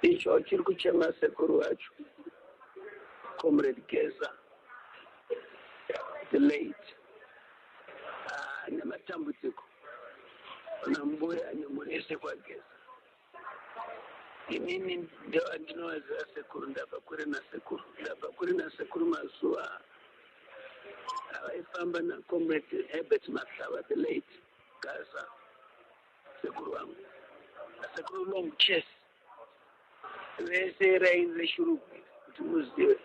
icho chiri kuchema sekuru wacho comrade Geza, the late nematambudziko ona mbuya nemurese kwa Geza. Inini ndio ndinowaziva sekuru, ndabva kuri nasekuru mazuva avaifamba comrade Herbert Masawa, the late Geza, sekuru wangu, sekuru long chess vese rainre shurupi kuti muzive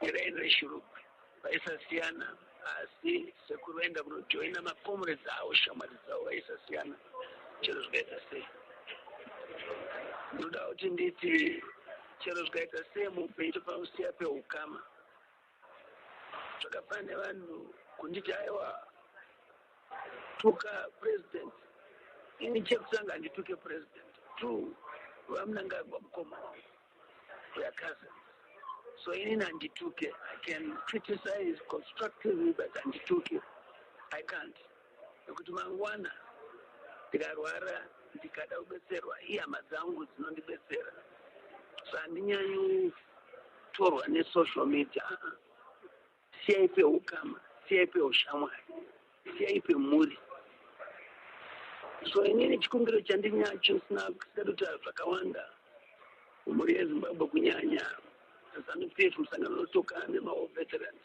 rainre shurupi vaisasiyana, asi sekuru vaenda kunojoina macomrades avo, shamwari dzavo vaisasiyana. Chero zvikaita sei, ndoda kuti nditi chero zvikaita sei muupenyu pamusiya peukama zvakafana nevanhu kunditi aiwa tuka president. Ini chekutanga ndituke president. True, vamunangagwa mukoma, we are cousins. So inini handituke. I can criticize constructively, but handituke I can't. Nekuti mangwana ndikarwara ndikada kubetserwa ihama dzangu dzinondibetsera. So handinyanyi kutorwa nesocial media. Siyai peukama, siyai peushamwari, siyai pemhuri. So inini chikumbiro chandinacho sina kusarudza zvakawanda mhuri yeZimbabwe kunyanya ZANU-PF musangano unotoka nemaall veterans,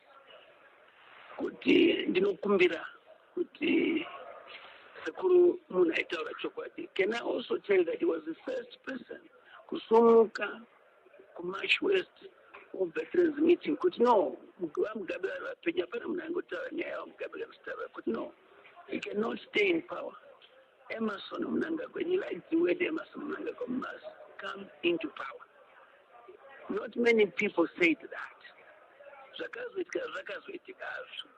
kuti ndinokumbira kuti sekuru munhu aitaura chokwadi. Can I also tell you that he was the first person kusumuka kuMarch West all veterans meeting kuti no, vamugabira vapenya pana munhu angotaura nyaya yavamugabira kusitaura kuti no, he cannot stay in power. Emerson Mnangagwa, when you like the word Emerson Mnangagwa must come into power. Not many people said that. Zvakazoitika hazvo.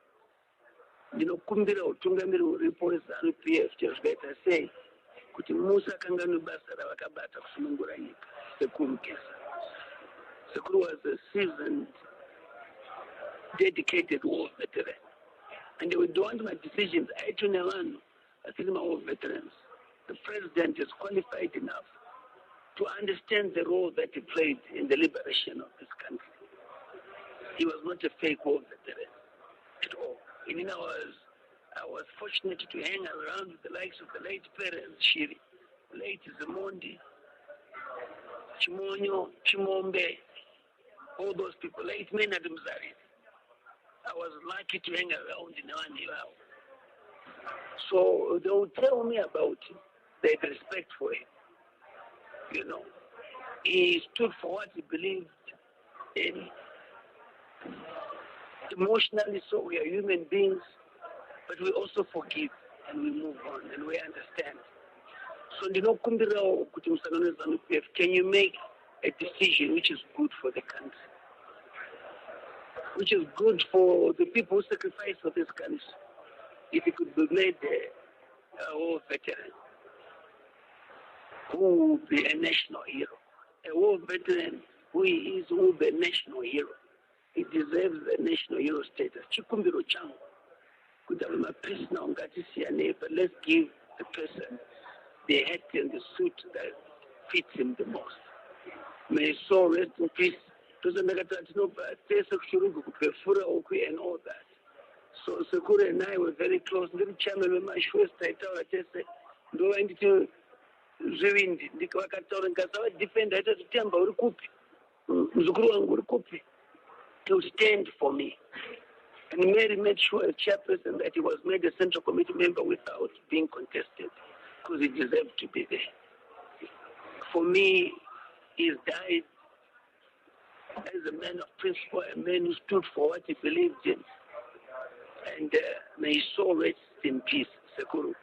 Ndinokumbira utungamiri uripo weZANU-PF zvakaita sei kuti musakanganwe basa ravakabata kusunungura nyika. Sekuru Geza. Sekuru was a seasoned, dedicated war veteran. And they would want my decisions. I told them, I think my war veterans, the president is qualified enough to understand the role that he played in the liberation of this country. He was not a fake war veteran at all. And I was fortunate to hang around with the likes of the late parents, Shiri, late Zemondi, Chimonyo, Chimombe, all those people, late Menad Mzari. I was lucky to hang around in Awandilao. So they would tell me about him. They had respect for him. You know, he stood for what he believed in. Emotionally, so we are human beings, but we also forgive and we move on and we understand. So, can you make a decision which is good for the country, which is good for the people who sacrifice for this country? If it could be made a war veteran who would be a national hero, a war veteran who will be a national hero. He deserves the national hero status. Chikumbiro changu. Kudama personal ngatisi, but let's give the person the hat and the suit that fits him the most. May his soul rest in peace. And all that. So Sekuru and I were very close. Little chairman of my West, I told her, I said, do I need to Zwindi? Ndikawakataura nkasawa defend I said Temba urikupi. Mzukuru wangu urikupi. To stand for me. And Mary made sure as chairperson that he was made a central committee member without being contested, because he deserved to be there. For me, he's died as a man of principle, a man who stood for what he believed in. And may his soul rest in peace, Sekuru.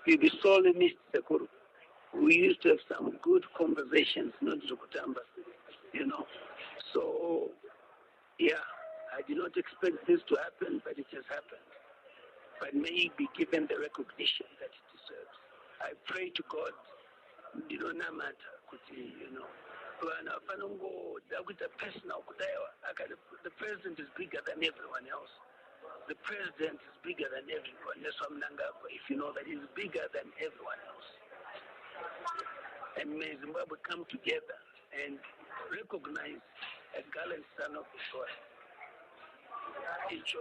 You'll be sorely missed, Sekuru. We used to have some good conversations, not Zukutamba, you know. So, yeah, I did not expect this to happen, but it has happened. But may he be given the recognition that he deserves. I pray to God, no matter, you know. The president is bigger than everyone else. The president is bigger than everyone. If you know that he's bigger than everyone else. And may Zimbabwe come together and recognize a gallant son of the soil. Icho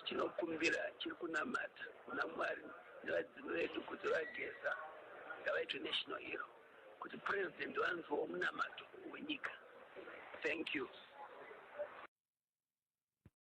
chinokumbira chiri kunamata kuna Mwari nevadzino vedu kuti vageza ngavaitwe national hero kuti president wanzi womunamato wenyika. Thank you.